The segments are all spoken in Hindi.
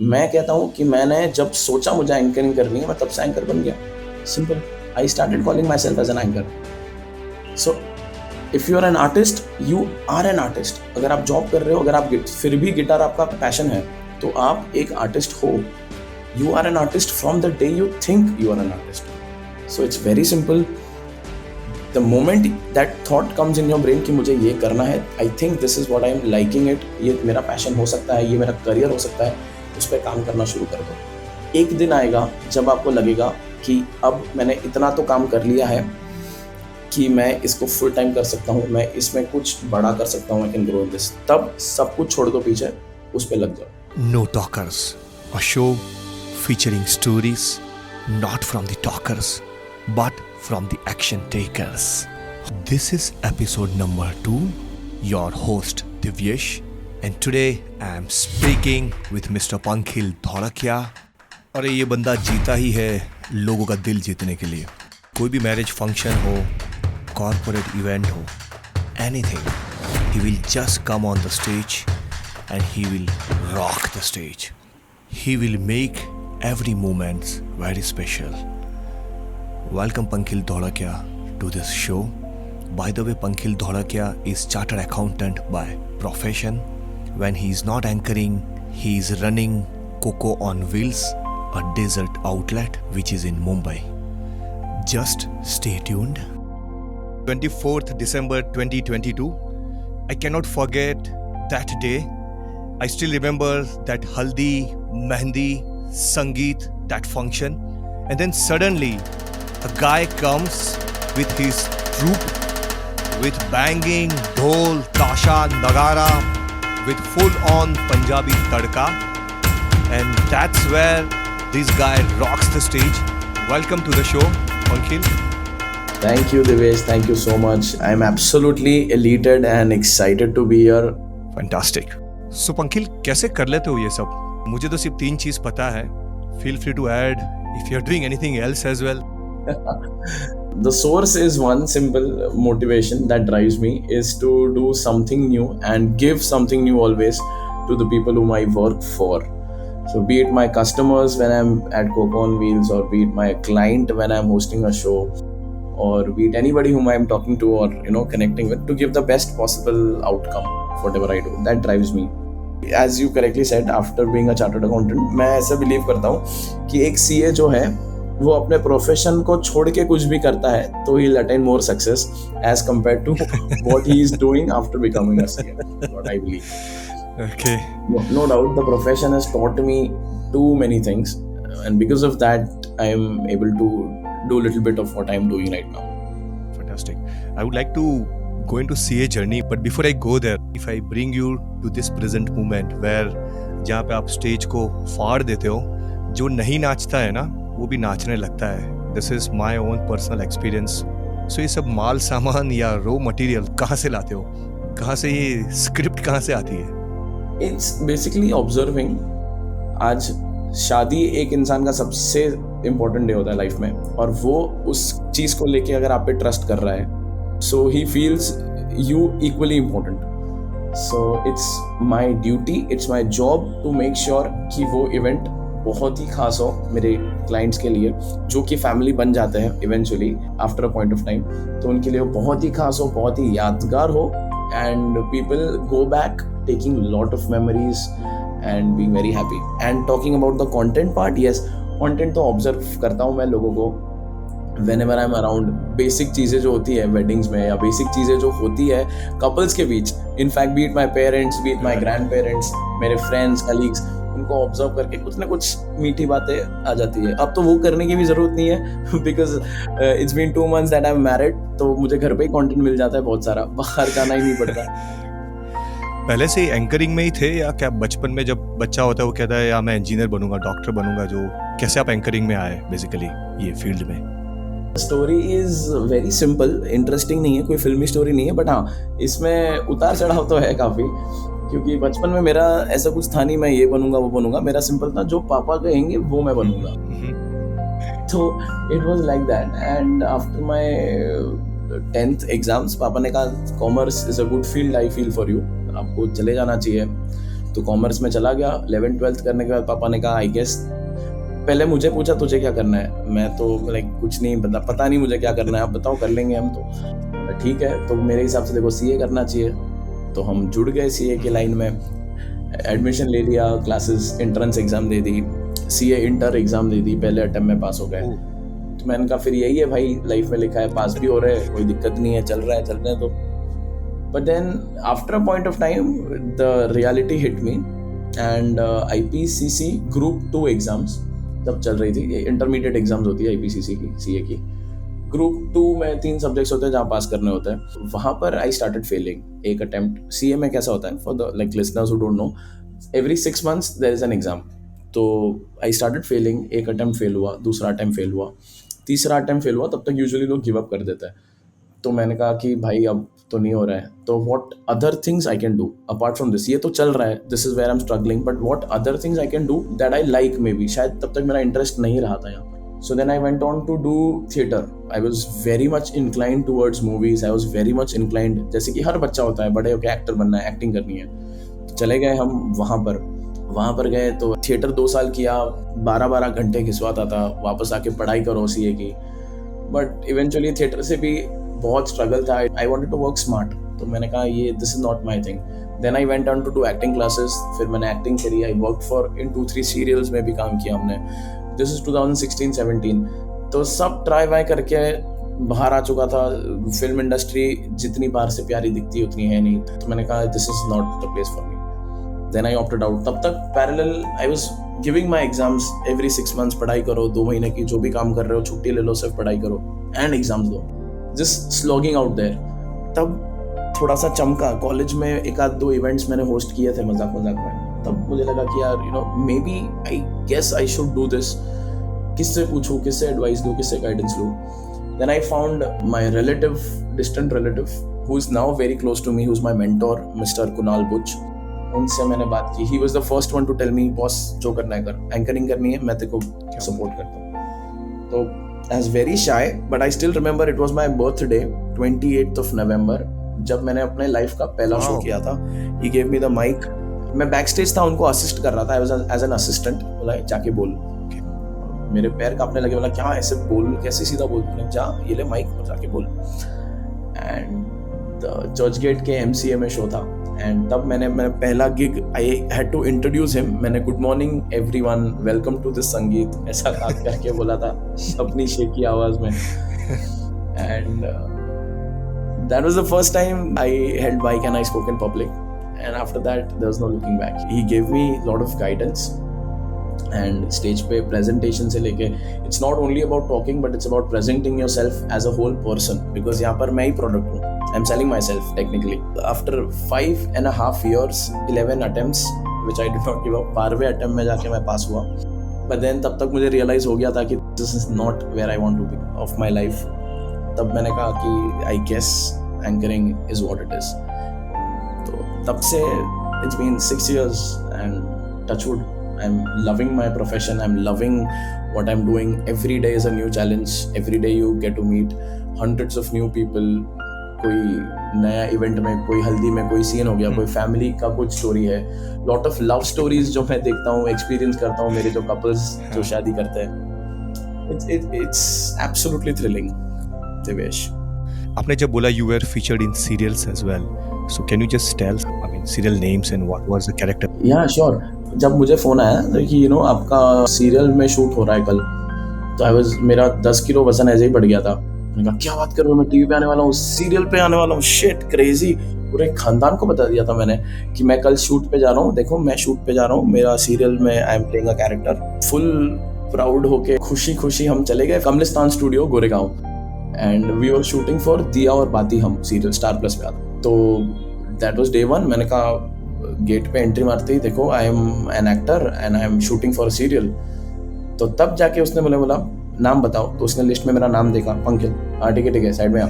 मैं कहता हूँ कि मैंने जब सोचा मुझे एंकरिंग करनी है, मैं तब से एंकर बन गया। Simple. I started calling myself as an anchor. So if you are an artist, you are an artist. अगर आप जॉब कर रहे हो, अगर आप फिर भी गिटार आपका पैशन है, तो आप एक आर्टिस्ट हो। You are an artist from the day you think you are an artist. So it's very simple. The moment that thought comes in your brain कि मुझे ये करना है, I think this is what I am liking it, ये मेरा पैशन हो सकता है, ये मेरा करियर हो सकता है, उस पर काम करना शुरू कर दो। एक दिन आएगा जब आपको लगेगा कि अब मैंने इतना तो काम कर लिया है कि मैं इसको फुल टाइम कर सकता हूँ, मैं इसमें कुछ बड़ा कर सकता हूँ, I can grow in this. तब सब कुछ छोड़ दो पीछे, उस पर लग जाओ। No Talkers, a show featuring stories not from the talkers but from the action takers. This is episode number 2. Your host Divyesh, and today I am speaking with Mr. Pankhil Dholakia. अरे ये बंदा जीता ही है लोगों का दिल जीतने के लिए। कोई भी मैरिज फंक्शन हो, कॉर्पोरेट इवेंट हो, anything, he will just come on the stage and he will rock the stage. He will make every moment very special. Welcome Pankhil Dholakia to this show. By the way, Pankhil Dholakia is chartered accountant by profession. When he is not anchoring, he is running Coco on Wheels, a desert outlet which is in Mumbai. Just stay tuned. 24th December 2022. I cannot forget that day. I still remember that Haldi, Mehndi, Sangeet, that function. And then suddenly, a guy comes with his troupe, with banging, dhol, tasha, nagara, with full-on Punjabi tadka. And that's where this guy rocks the stage. Welcome to the show, Pankhil. Thank you, Divesh. Thank you so much. I'm absolutely elated and excited to be here. Fantastic. So Pankhil, कैसे कर लेते हो ये सब? मुझे तो सिर्फ 3 चीज पता है. Feel free to add if you're doing anything else as well. The source is one simple motivation that drives me, is to do something new and give something new always to the people whom I work for. So be it my customers when I'm at Coco on Wheels, or be it my client when I'm hosting a show, or be it anybody whom I'm talking to or connecting with, to give the best possible outcome whatever I do. That drives me. As you correctly said, after being a chartered accountant, मैं ऐसा बिलीव करता हूँ कि एक CA जो है वो अपने प्रोफेशन को छोड़ के कुछ भी करता है तो he'll attain more success as compared to what he is doing after becoming a CA. What I believe. Okay. No doubt, the profession has taught me too many things, and because of that, I am able to do a little bit of what I am doing right now. Fantastic. I would like to go into CA journey, but before I go there, if I bring you to this present moment where जहाँ पे आप स्टेज को फाड़ देते हो, जो नहीं नाचता है ना वो भी नाचने लगता है. This is my own personal experience. So ये सब माल सामान या रो मटेरियल कहाँ से लाते हो? कहाँ से ये स्क्रिप्ट कहाँ से आती है? It's basically observing. आज शादी एक इंसान का सबसे इम्पोर्टेंट डे होता है लाइफ में, और वो उस चीज़ को लेके अगर आप पे ट्रस्ट कर रहा है, so he feels you equally important. So it's my duty, it's my job to make sure कि वो इवेंट बहुत ही खास हो मेरे क्लाइंट्स के लिए, जो कि फैमिली बन जाते हैं eventually after a point of time. तो उनके लिए वो बहुत ही खास हो, बहुत ही यादगार हो, and people go back taking a lot of memories and being very happy. And talking about the content part, yes, content तो observe करता हूँ मैं लोगों को whenever I'm around. Basic चीज़ें जो होती है weddings में, या basic चीज़ें जो होती है couples के बीच, in fact be it my parents, be it my grandparents, मेरे friends, colleagues, उनको ऑब्जर्व करके कुछ ना कुछ मीठी बातें आ जाती है. अब तो वो करने की भी ज़रूरत नहीं है because it's been 2 months that I am married, तो मुझे घर पे ही कंटेंट मिल जाता है बहुत सारा, बाहर जाना ही नहीं पड़ता. पहले से एंकरिंग में ही थे या क्या बचपन में जब बच्चा होता है वो कहता है या मैं इंजीनियर बनूंगा, डॉक्टर बनूंगा, जो कैसे आप एंकरिंग में आए बेसिकली ये फील्ड में? Story is very simple, interesting नहीं है, कोई फिल्मी स्टोरी नहीं है, बट हाँ इसमें उतार चढ़ाव तो है काफ़ी, क्योंकि बचपन में मेरा ऐसा कुछ था नहीं मैं ये बनूंगा वो बनूंगा. मेरा सिंपल था जो पापा कहेंगे वो मैं बनूंगा. तो it was like that. And after my 10th exams पापा ने कहा commerce is a good field, I feel for you, आपको चले जाना चाहिए. तो कॉमर्स में चला गया। 11th-12th करने के बाद पापा ने कहा आई गेस, पहले मुझे पूछा तुझे क्या करना है, मैं तो लाइक कुछ नहीं पता नहीं मुझे क्या करना है, आप बताओ कर लेंगे हम। तो ठीक है, तो मेरे हिसाब से देखो सीए करना चाहिए, तो हम जुड़ गए सीए की लाइन में, एडमिशन ले लिया, क्लासेस एंट्रेंस एग्जाम दे दी, सीए इंटर एग्जाम दे दी, पहले अटेम्प्ट में पास हो गए। तो मैंने कहा फिर यही है भाई, लाइफ में लिखा है पास भी हो रहे हैं, कोई दिक्कत नहीं है, चल रहा है तो। But then after a point of time the reality hit me and IPCC group 2 exams जब चल रही थी, इंटरमीडिएट एग्जाम्स होती है IPCC की, सीए की। ग्रुप 2 में 3 सब्जेक्ट्स होते हैं जहाँ पास करने होते हैं, वहाँ पर आई स्टार्टेड फेलिंग एक अटेम्प्ट। सीए में कैसा होता है, for the like listeners who don't know, every 6 months there is an exam. तो आई स्टार्टेड फेलिंग, एक अटेम्प्ट फेल हुआ, दूसरा अटेम्प्ट फेल हुआ, तीसरा अटेम्प्ट फेल हुआ, तब तक यूजुअली लोग गिव अप कर देते हैं। तो मैंने कहा कि भाई अब तो नहीं हो रहा है, तो what other things I can do apart from this, ये तो चल रहा है, this is where I am struggling, but what other things I can do that I like, maybe शायद तब तक मेरा इंटरेस्ट नहीं रहा था यहाँ। So then I went on to do theatre. I was very much inclined towards movies. I was very much inclined, जैसे कि हर बच्चा होता है, बड़े होकर एक्टर बनना है, एक्टिंग करनी है। तो चले गए हम वहाँ पर गए तो थिएटर 2 साल किया, 12-12 घंटे घिसवाता था, वापस आके पढ़ाई करो सीए की। बट इवेंचुअली थिएटर से भी बहुत स्ट्रगल था, I wanted to work smart, तो मैंने कहा ये this is not my thing. Then I went on to do acting classes, फिर मैंने एक्टिंग करी, I work for in 2-3 serials में भी काम किया हमने। दिस इज 2016-17, तो सब ट्राई वाई करके बाहर आ चुका था। फिल्म इंडस्ट्री जितनी बाहर से प्यारी दिखती उतनी है नहीं, तो मैंने कहा this is not the place for me. Then I opted out. तब तक parallel I was giving my exams every 6 months, पढ़ाई करो, 2 महीने की जो भी काम कर रहे हो छुट्टी ले लो, सिर्फ पढ़ाई करो एंड एग्जाम्स दो, जस्ट स्लॉगिंग आउट देयर। तब थोड़ा सा चमका, कॉलेज में 1-2 इवेंट्स मैंने होस्ट किए थे मजाक में, तब मुझे लगा कि यार maybe I guess I should do this. किससे पूछूं, किससे एडवाइस दूं, किससे गाइडेंस लूं। Then I found my relative, distant relative, who is now very close to me, who is my mentor, mister Kunal Buch. उनसे मैंने बात की, he was the first one to tell me boss जो करना है कर, एंकरिंग करनी है, मैं तेरे को सपोर्ट करता हूँ। तो I was very shy, but I still remember it was my birthday 28th of November, जब मैंने अपने लाइफ का पहला शो किया था। He gave me the mic, मैं बैक स्टेज था, उनको असिस्ट कर रहा था, I was as an assistant. बोला जाके बोल, मेरे पैर कांपने लगे, बोला क्या ऐसे बोल, कैसे सीधा बोल, जा ये ले माइक और जाके बोल। एंड चर्च गेट के MCA में शो था, एंड तब मैंने पहला gig, I had to introduce him. मैंने good morning everyone, welcome to this sangeet, ऐसा बात करके बोला था अपनी शेकी आवाज में। And that was the first time I held mic and I spoke in public, and after that there was no looking back. He gave me a lot of guidance, and stage पे presentation से लेके it's not only about talking but it's about presenting yourself as a whole person, because यहाँ पर मैं ही product हूँ, I'm selling myself technically. After 5.5 years, 11 attempts which I did not give up, 12वें attempt में जाके मैं पास हुआ। But then तब तक मुझे realize हो गया था कि this is not where I want to be of my life. तब मैंने कहा कि I guess anchoring is what it is. तो तब से it's been 6 years and touchwood I am loving my profession, I am loving what I am doing. Every day is a new challenge, every day you get to meet hundreds of new people. कोई नया इवेंट में, कोई हल्दी में कोई सीन हो गया, कोई फैमिली का कुछ स्टोरी है, लॉट ऑफ लव स्टोरीज जो मैं देखता हूँ, एक्सपीरियंस करता हूँ, मेरे जो कपल्स जो शादी करते हैं, इट्स एब्सोल्युटली थ्रिलिंग। देवेश, आपने जब बोला you were featured in serials as well, so can you just tell, I mean, serial names and what was the character? Yeah, sure. जब मुझे फोन आया तो कि आपका सीरियल में शूट हो रहा है कल, तो मेरा 10 किलो वजन ऐसे ही बढ़ गया था। मैंने कहा क्या बात कर रहे हो, मैं टीवी पे आने वाला हूँ, सीरियल पे आने वाला हूँ, शिट क्रेजी। पूरे खानदान को बता दिया था मैंने कि मैं कल शूट पे जा रहा हूँ, देखो मैं शूट पे जा रहा हूँ, मेरा सीरियल में I am playing a character. Full proud होके खुशी हम चले गए Kamalistan studio Goregaon, and we were shooting for Diya aur बाती हम सीरियल स्टार प्लस पे आता। तो दैट वाज डे 1। मैंने कहा गेट पे एंट्री मारते ही देखो I am an actor and I am shooting for serial. तो तब जाके उसने बोला नाम बताओ, तो उसने लिस्ट में मेरा नाम देखा, पंकज। हाँ ठीक है साइड में आ।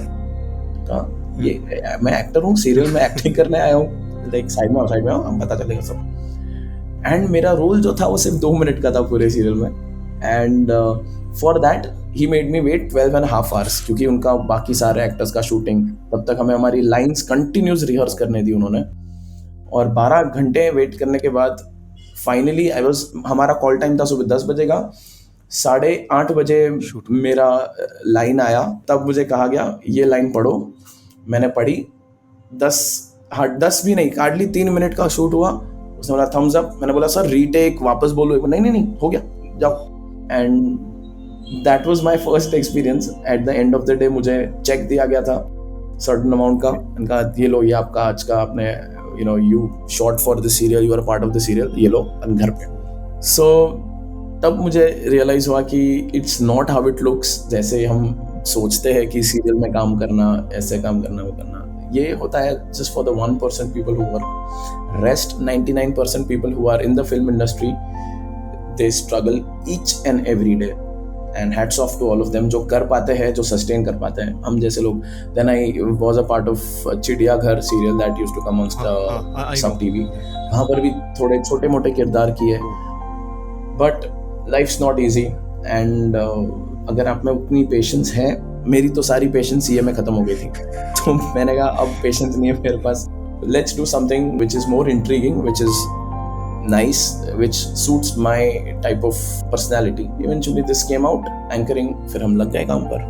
कहा ये मैं एक्टर हूँ, सीरियल में एक्टिंग करने आया हूँ, लाइक साइड में आओ, हम पता चलेगा सब। एंड मेरा रोल जो था वो सिर्फ 2 मिनट का था पूरे सीरियल में, and for that he made me wait 12.5 hours, क्योंकि उनका बाकी सारे एक्टर्स का शूटिंग, तब तक हमें हमारी लाइंस कंटिन्यूस रिहर्स करने दी उन्होंने। और 12 घंटे वेट करने के बाद फाइनली हमारा कॉल टाइम था सुबह 10 बजे का, 8:30 बजे मेरा लाइन आया। तब मुझे कहा गया ये लाइन पढ़ो। मैंने पढ़ी। 10 भी नहीं, हार्डली 3 मिनट का शूट हुआ। उसने बोला थम्स अप। मैंने बोला सर रीटेक, वापस बोलो। नहीं नहीं नहीं, हो गया, जाओ। And that was my first experience. At the end of the day मुझे चेक दिया गया था सर्टेन अमाउंट का। उनका ये लो, ये आपका आज का, आपने you shot for the serial, you are part of the serial, ये लो घर पे। सो तब मुझे रियलाइज हुआ कि it's not how it looks. जैसे हम सोचते हैं कि सीरियल में काम करना, ऐसे काम करना, वो करना, ये होता है just for the 1% people who work. Rest 99% people who are in the film industry, they struggle each and every day, and hats off to all of them जो कर पाते हैं, जो सस्टेन कर पाते हैं। हम जैसे लोग, then I was a part of Chidiyaghar serial that used to come on Sab TV. वहाँ पर भी थोड़े छोटे मोटे किरदार किए, but life's not easy. And अगर आप में उतनी पेशेंस है, मेरी तो सारी पेशेंस सीए में खत्म हो गई थी। तो मैंने कहा अब पेशेंस नहीं है मेरे पास, let's do something which is more intriguing, which is nice, which suits my type of personality. Eventually this came out, anchoring, फिर हम लग गए काम पर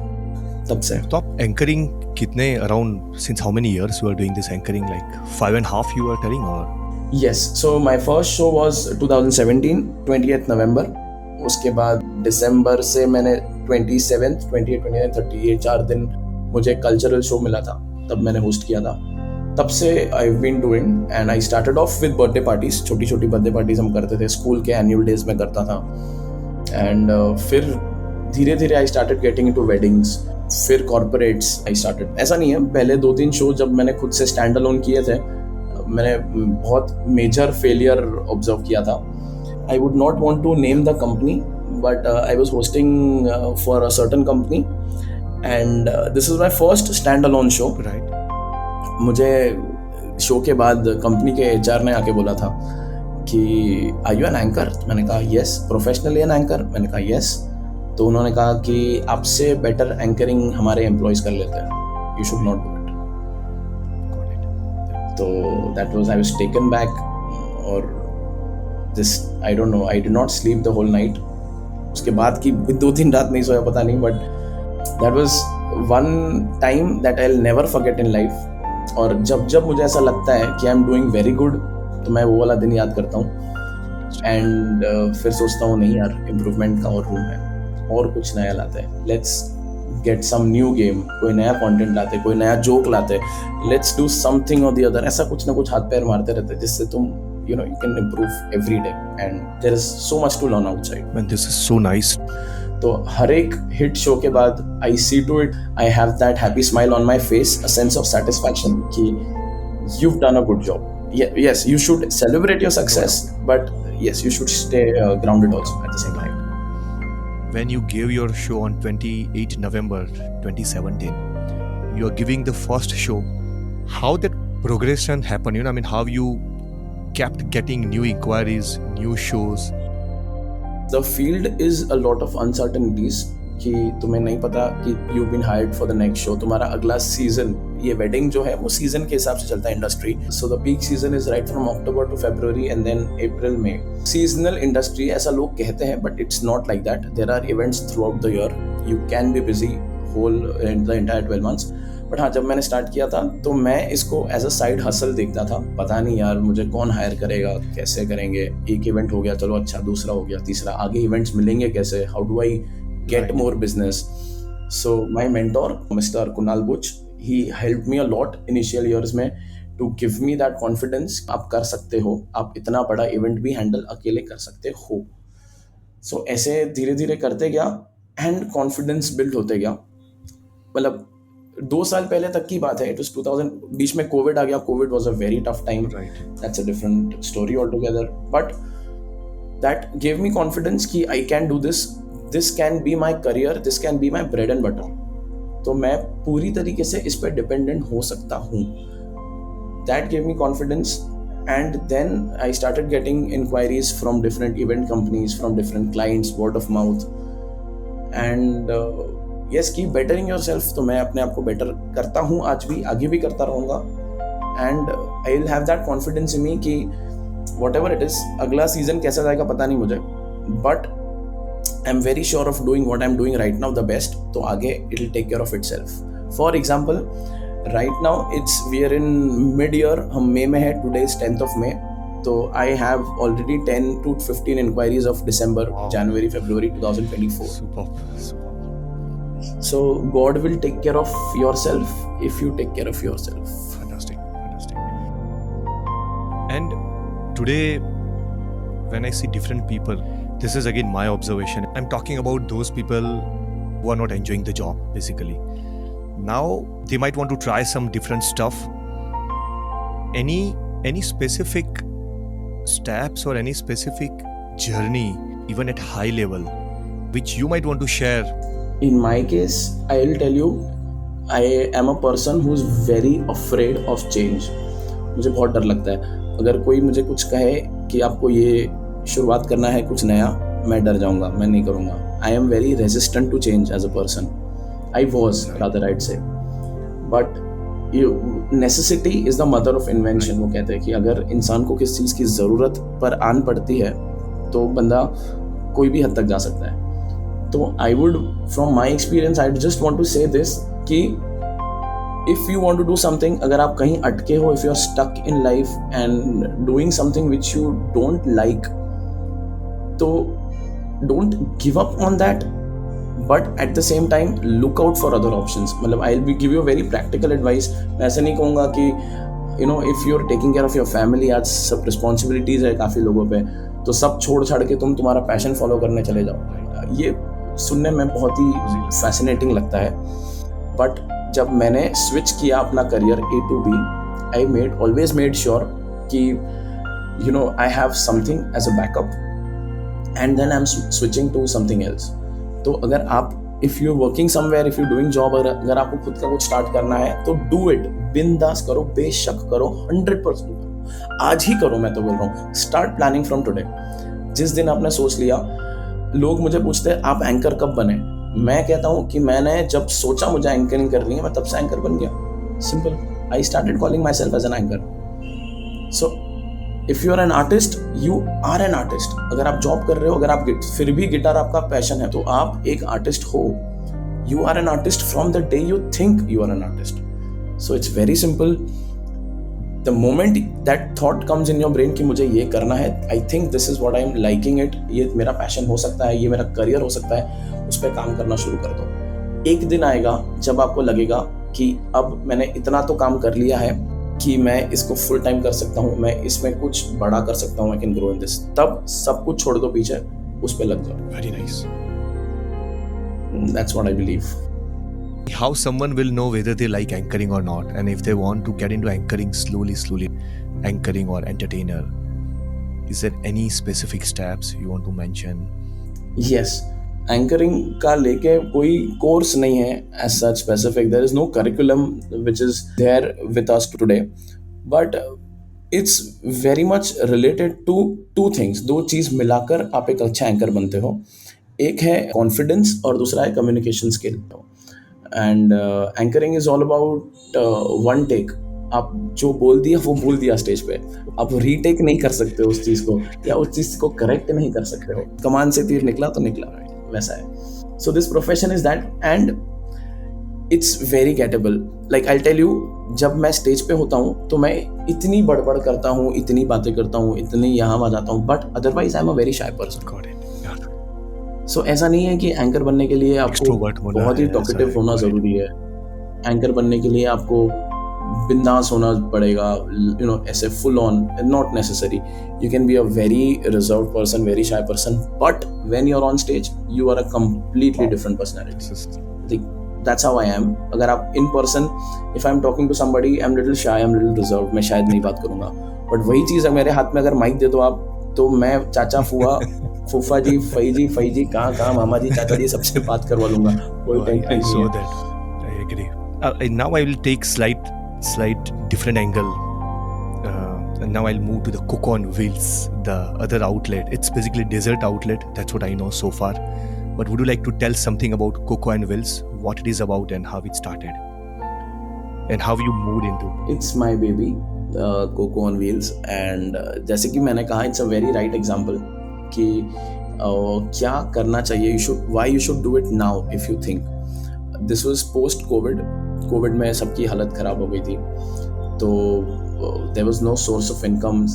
तब से। तो आप एंकरिंग कितने around, since how many years you are doing this anchoring, like 5.5 you are telling, or? Yes, so my first show was 2017 28th November। उसके बाद दिसंबर से मैंने 27th 28 29 30 ये 4 दिन मुझे कल्चरल शो मिला था, तब मैंने होस्ट किया था। तब से I been doing, and I started off with birthday parties. छोटी छोटी बर्थडे पार्टीज हम करते थे, स्कूल के एनुअल डेज में करता था। एंड फिर धीरे धीरे आई स्टार्टेड गेटिंग इनटू वेडिंग्स, फिर कॉर्पोरेट्स आई स्टार्टेड। ऐसा नहीं है, पहले 2-3 शो जब मैंने खुद से स्टैंड अलोन किए थे, मैंने बहुत मेजर फेलियर ऑब्जर्व किया था। I would not want to name the company, but I was hosting for a certain company, and this is my first stand alone show. Right. मुझे शो के बाद कंपनी के एचआर ने आके बोला था कि आर यू एन एंकर? मैंने कहा यस। Professionally an anchor? मैंने कहा यस। तो उन्होंने कहा कि आपसे बेटर एंकरिंग हमारे एम्प्लॉयज कर लेते हैं, you should not do it. तो that was, I was taken back, और this I don't know, I did not sleep the whole night. उसके बाद की 2-3 रात नहीं सोया, पता नहीं, but that was one time that I will never forget in life. और जब जब मुझे ऐसा लगता है कि I am doing very good, तो मैं वो वाला दिन याद करता हूँ, एंड फिर सोचता हूँ नहीं यार, इम्प्रूवमेंट का और रूम है, और कुछ नया लाते हैं, let's get some new game, कोई नया कंटेंट लाते, कोई नया जोक लाते, let's do something or the other. ऐसा कुछ ना कुछ हाथ पैर मारते रहते जिससे तुम you can improve every day, and there is so much to learn outside. Man, this is so nice. तो हर एक हिट शो के बाद I see to it, I have that happy smile on my face, a sense of satisfaction कि you've done a good job. Yes, you should celebrate your success, but yes, you should stay grounded also at the same time. When you gave your show on 28 November 2017, you are giving the first show. How that progression happened? I mean, how you kept getting new inquiries, new shows? The field is a lot of uncertainties कि तुम्हें नहीं पता कि you've been hired for the next show, तुम्हारा अगला सीजन, ये वेडिंग जो है वो सीजन के हिसाब से चलता है industry. So the peak season is right from October to February and then April May. Seasonal industry ऐसा लोग कहते हैं, but it's not like that. There are events throughout the year, you can be busy whole the entire 12 months। But हाँ, जब मैंने स्टार्ट किया था तो मैं इसको एज अ साइड हसल देखता था। पता नहीं यार मुझे कौन हायर करेगा, कैसे करेंगे, एक इवेंट हो गया, चलो अच्छा, दूसरा हो गया, तीसरा, आगे इवेंट्स मिलेंगे कैसे, how do I get more business. So my mentor, Mr. Kunal Butch, he helped me a lot initial years में to give me that confidence. आप कर सकते हो, आप इतना बड़ा इवेंट भी हैंडल अकेले कर सकते हो। So ऐसे धीरे धीरे करते गया एंड कॉन्फिडेंस बिल्ड होते गया। मतलब 2 साल पहले तक की बात है, इट वाज 2000, बीच में कोविड आ गया। Covid was a very tough time, that's a different story all together, but that gave me confidence कि I can do this, this can be my career, this can be my bread and butter. तो मैं पूरी तरीके से इस पर डिपेंडेंट हो सकता हूँ। That gave me confidence, and then I started getting inquiries from different event companies, from different clients, word of mouth, and yes, keep bettering yourself. तो मैं अपने आप को बेटर करता हूँ आज भी, आगे भी करता रहूँगा, and I will have that confidence in me कि वॉट एवर इट इज, अगला सीजन कैसा जाएगा पता नहीं मुझे, but I am very sure of doing what I am doing right now the best. तो आगे it will take care of itself. For example right now it's we are in mid year, हम मई में है, today is 10th of May. तो I have already 10 to 15 inquiries of December, January, February 2024. So God will take care of yourself if you take care of yourself. Fantastic. And today when I see different people, this is again my observation. I'm talking about those people who are not enjoying the job basically. Now they might want to try some different stuff. Any specific steps or any specific journey even at high level which you might want to share? In my case, I will tell you, I am a person who is very afraid of change. मुझे बहुत डर लगता है. अगर कोई मुझे कुछ कहे कि आपको ये शुरुआत करना है कुछ नया, मैं डर जाऊंगा, मैं नहीं करूंगा. I am very resistant to change as a person. I was rather, I'd say. But necessity is the mother of invention. वो कहते हैं कि अगर इंसान को किस चीज़ की ज़रूरत पर आन पड़ती है तो बंदा कोई भी हद तक जा सकता है. तो I would, from my experience, I just want to say this कि if you want to do something, अगर आप कहीं अटके हो, if you are stuck in life and doing something which you don't like, तो don't give up on that. But at the same time, look out for other options. मतलब I'll give you a very practical advice. मैं ऐसे नहीं कहूँगा कि if you're taking care of your family, आज सब responsibilities है काफ़ी लोगों पे, तो सब छोड़ छाड़ के तुम तुम्हारा पैशन फॉलो करने चले जाओ. ये सुनने में बहुत ही फैसिनेटिंग लगता है, बट जब मैंने स्विच किया अपना career A to B, I always made sure कि I have something as a backup and then I'm switching to something else. तो अगर आप if you working somewhere, if you doing job, अगर आपको खुद का कुछ स्टार्ट करना है तो डू इट, बिंदास करो, बेशक करो, 100% करो, आज ही करो. मैं तो बोल रहा हूँ स्टार्ट प्लानिंग फ्रॉम टुडे. जिस दिन आपने सोच लिया, लोग मुझे पूछते हैं आप एंकर कब बने, मैं कहता हूँ कि मैंने जब सोचा मुझे एंकरिंग करनी है, मैं तब से एंकर बन गया. Simple. I started calling myself as an anchor. So if you are an artist, you are an artist. अगर आप जॉब कर रहे हो, अगर आप फिर भी गिटार आपका पैशन है, तो आप एक आर्टिस्ट हो. You are an artist from the day you think you are an artist. So it's very simple. The moment that thought comes in your brain कि मुझे ये करना है, I think this is what I am liking it, ये मेरा पैशन हो सकता है, ये मेरा करियर हो सकता है, उस पर काम करना शुरू कर दो. एक दिन आएगा जब आपको लगेगा कि अब मैंने इतना तो काम कर लिया है कि मैं इसको फुल टाइम कर सकता हूँ, मैं इसमें कुछ बड़ा कर सकता हूँ, I can grow in this. तब सब कुछ छोड़ दो पीछे, उस पे लग जाओ. Very nice. That's what I believe. How someone will know whether they like anchoring or not, and if they want to get into anchoring slowly, anchoring or entertainer, is there any specific steps you want to mention? Yes. Anchoring का लेके कोई कोर्स नहीं है as such specific. There is no curriculum which is there with us today, but it's very much related to two things. दो चीज़ मिलाकर आप एक अच्छा एंकर बनते हो. एक है कॉन्फिडेंस और दूसरा है communication skill. And anchoring is all about one take. आप जो बोल दिया वो बोल दिया स्टेज पे, आप रीटेक नहीं कर सकते उस चीज़ को, या उस चीज़ को करेक्ट नहीं कर सकते हो. कमान से तीर निकला तो निकला, वैसा है. So this profession is that and it's very gettable. Like I tell you, जब मैं स्टेज पे होता हूँ तो मैं इतनी बड़बड़ करता हूँ, इतनी बातें करता हूँ, इतनी यहाँ वहाँ जाता हूँ, but otherwise I am a very shy person. So ऐसा नहीं है कि एंकर बनने के लिए आपको बहुत ही टॉकेटिव होना ज़रूरी है. एंकर बनने के लिए आपको बिंदास होना पड़ेगा, ऐसे full on, not necessary. You can be a very reserved person, very shy person, but when you're on stage, you are a completely different personality. That's how I am. अगर आप in person, if I'm talking to somebody, I'm little shy, I'm little reserved, मैं शायद नहीं बात करूँगा. But वही चीज़ है, मेरे हाथ में अगर माइक दे दो आप, तो मैं चाचा फुआ फूफा जी फई जी कहाँ मामा जी चाचा जी सबसे बात करवा लूँगा. कोई टेंशन नहीं. I saw that. I agree. Now I will take slight different angle. And now I'll move to the Coco on Wheels, the other outlet. It's basically desert outlet. That's what I know so far. But would you like to tell something about Coco on Wheels, what it is about and how it started? And how you moved into? It's my baby. Coco on wheels. And जैसे कि मैंने कहा, it's a very right example कि क्या करना चाहिए. Why you should do it now if you think. This was post covid में सबकी हालत ख़राब हो गई थी, तो there was no source of income.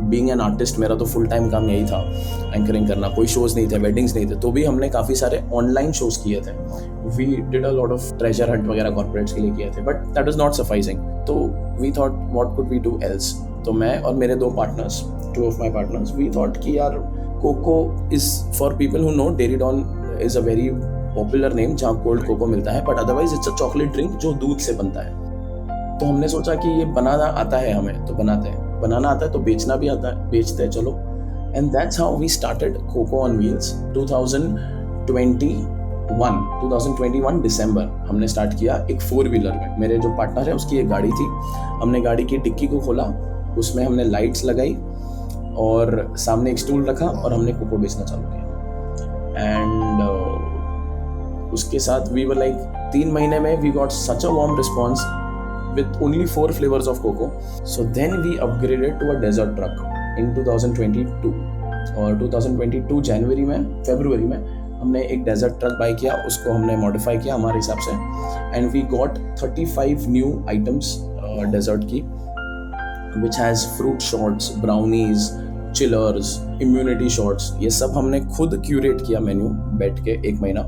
Being an artist मेरा तो फुल टाइम काम यही था, एंकरिंग करना. कोई शोज़ नहीं थे, वेडिंग्स नहीं थे, तो भी हमने काफ़ी सारे ऑनलाइन शोज़ किए थे. We did a lot of treasure hunt वगैरह कॉर्पोरेट्स के लिए किए थे, but that was not sufficing. तो we thought what could we do else. तो मैं और मेरे two of my partners, we thought कि यार Coco is for people who know, Dairy Don is a very popular name जहाँ कोल्ड कोको मिलता है, but otherwise it's a chocolate drink जो दूध से बनता है. तो हमने सोचा कि ये बनाना आता है हमें, तो बनाते हैं. बनाना आता है तो बेचना भी आता है, बेचते हैं चलो. And that's how we started Coco on wheels. 2021 दिसंबर हमने स्टार्ट किया एक 4-व्हीलर में. मेरे जो पार्टनर है उसकी एक गाड़ी थी. हमने गाड़ी की डिक्की को खोला, उसमें हमने लाइट्स लगाई और सामने एक स्टूल रखा और हमने कोको बेचना चालू किया. एंड उसके साथ वी वर लाइक 3 महीने में we got such a warm response with only 4 flavors of cocoa. So then we upgraded to a desert truck in 2022. और 2022 फरवरी में हमने एक डेजर्ट ट्रक बाय किया, उसको हमने मॉडिफाई किया हमारे हिसाब से. And we got 35 new items dessert की, which has fruit shots, brownies, chillers, immunity shots. ये सब हमने खुद क्यूरेट किया मेन्यू बैठ के 1 महीना.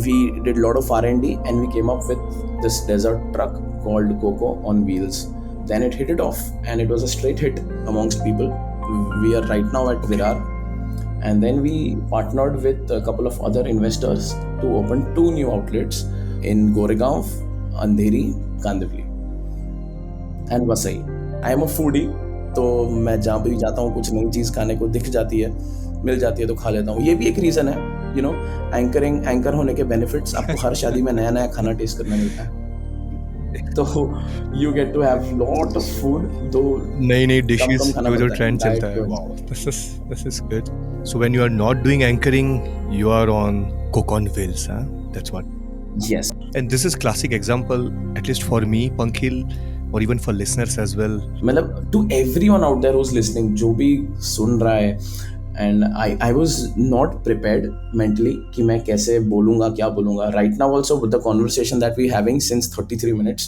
We did a lot of R&D and we came up with this desert truck called Coco on Wheels. Then it hit it off and it was a straight hit amongst people. We are right now at Virar, and then we partnered with a couple of other investors to open 2 new outlets in Goregaon, Andheri, Kandivali and Vasai. I am a foodie, तो मैं जहाँ भी जाता हूँ कुछ नई चीज़ खाने को दिख जाती है, मिल जाती है तो खा लेता हूँ. ये भी एक रीज़न है, यू नो, एंकर होने के बेनिफिट्स. आपको हर शादी में नया नया खाना टेस्ट करना मिलता है, तो you get to have lot of food. दो नई डिशेस जो ट्रेंड चलता है. Wow, this is good. So when you are not doing anchoring, you are on Coco on wheels, that's what. Yes. And this is classic example, at least for me, Pankil, or even for listeners as well. मतलब to everyone out there who's listening, जो भी सुन रहा है, and I was not prepared mentally कि मैं कैसे बोलूँगा, क्या बोलूँगा. Right now also with the conversation that we having since 33 minutes,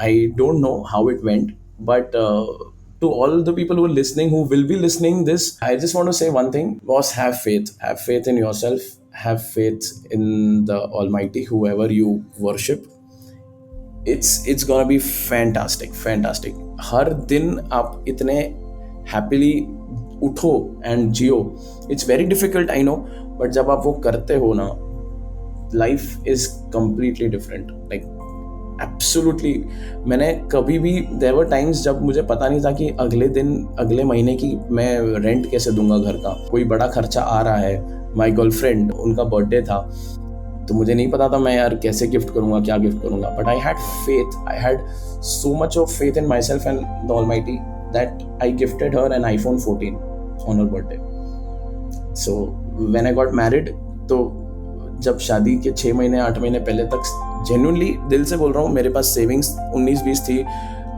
I don't know how it went, but to all the people who are listening, who will be listening this, I just want to say one thing. Boss, have faith in yourself, have faith in the Almighty, whoever you worship. It's gonna be fantastic. हर दिन आप इतने happily उठो and Jio. It's very difficult, I know, but जब आप वो करते हो ना, life is completely different. Like absolutely. मैंने कभी भी, देयर वर टाइम्स जब मुझे पता नहीं था कि अगले महीने की मैं रेंट कैसे दूंगा घर का. कोई बड़ा खर्चा आ रहा है. माई गर्लफ्रेंड, उनका बर्थडे था, तो मुझे नहीं पता था मैं यार कैसे गिफ्ट करूंगा, क्या गिफ्ट करूंगा. But I had so much of faith in my self and the almighty that I gifted her an iPhone 14 on her birthday. So when I got married, तो जब शादी के 6 महीने 8 महीने पहले तक genuinely दिल से बोल रहा हूँ, मेरे पास सेविंग्स 19-20 थी.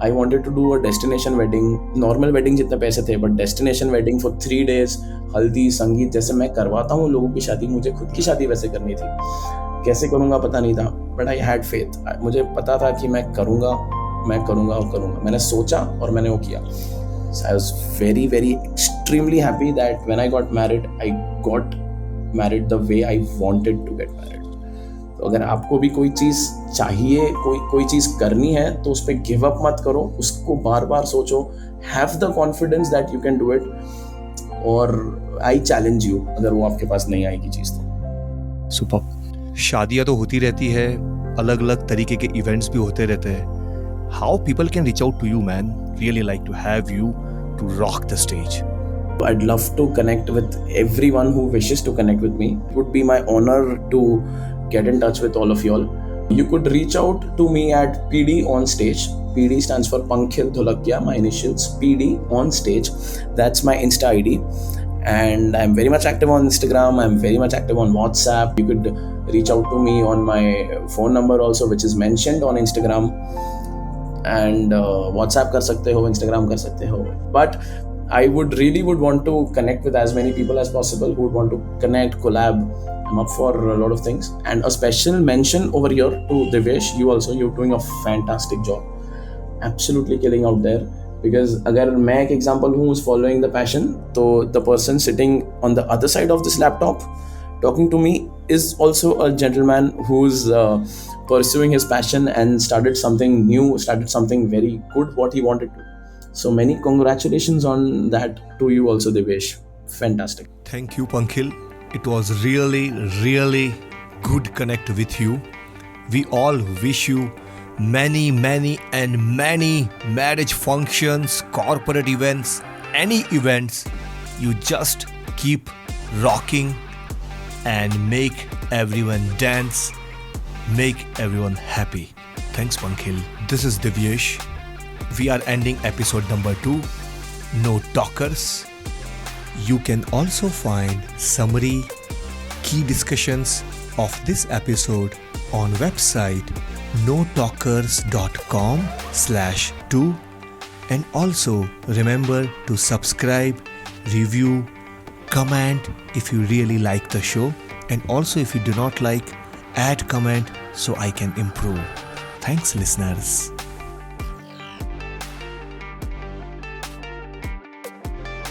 I wanted to do a destination wedding. Normal wedding जितने पैसे थे, but destination wedding for 3 days, हल्दी संगीत जैसे मैं करवाता हूँ लोगों की शादी, मुझे खुद की शादी वैसे करनी थी. कैसे करूँगा पता नहीं था, बट आई हैड फेथ. मुझे पता था कि मैं करूँगा. मैंने सोचा और मैंने वो किया. So I was very, very extremely happy that when I got married, I got married the way I wanted to get married. तो अगर आपको भी कोई चीज़ चाहिए, कोई चीज़ करनी है, तो उस पर गिव अप मत करो, उसको बार बार सोचो. Have the confidence that you can do it. और आई चैलेंज यू, अगर वो आपके पास नहीं आएगी चीज़ तो. सुपर. शादियाँ तो होती रहती है, अलग अलग तरीके के इवेंट्स भी होते रहते हैं. How people can reach out to you, man? Really like to have you to rock the stage. I'd love to connect with everyone who wishes to connect with me. It would be my honor to get in touch with all of y'all. You could reach out to me at PD on stage. PD stands for Pankhil Dholakia, my initials. PD on stage. That's my Insta ID. And I'm very much active on Instagram. I'm very much active on WhatsApp. You could reach out to me on my phone number also, which is mentioned on Instagram. And WhatsApp कर सकते हो, इंस्टाग्राम कर सकते हो, but I would want to connect with as many people as possible who would want to connect, collab. I'm up for a lot of things. And a special mention over here to Divyesh. You're doing a fantastic job. Absolutely killing out there. Because अगर मैं एक example हूँ who's following the passion, तो the person sitting on the other side of this laptop talking to me is also a gentleman who's pursuing his passion and started something new, started something very good what he wanted to. So many congratulations on that to you also, Divyesh. Fantastic. Thank you, Pankil. It was really good connect with you. We all wish you many marriage functions, corporate events, any events. You just keep rocking and make everyone dance, make everyone happy. Thanks, Pankil. This is Divyesh. We are ending episode number 2, No Talkers. You can also find summary, key discussions of this episode on website notalkers.com/2, and also remember to subscribe, review, comment if you really like the show, and also if you do not like, add comment so I can improve. Thanks, listeners.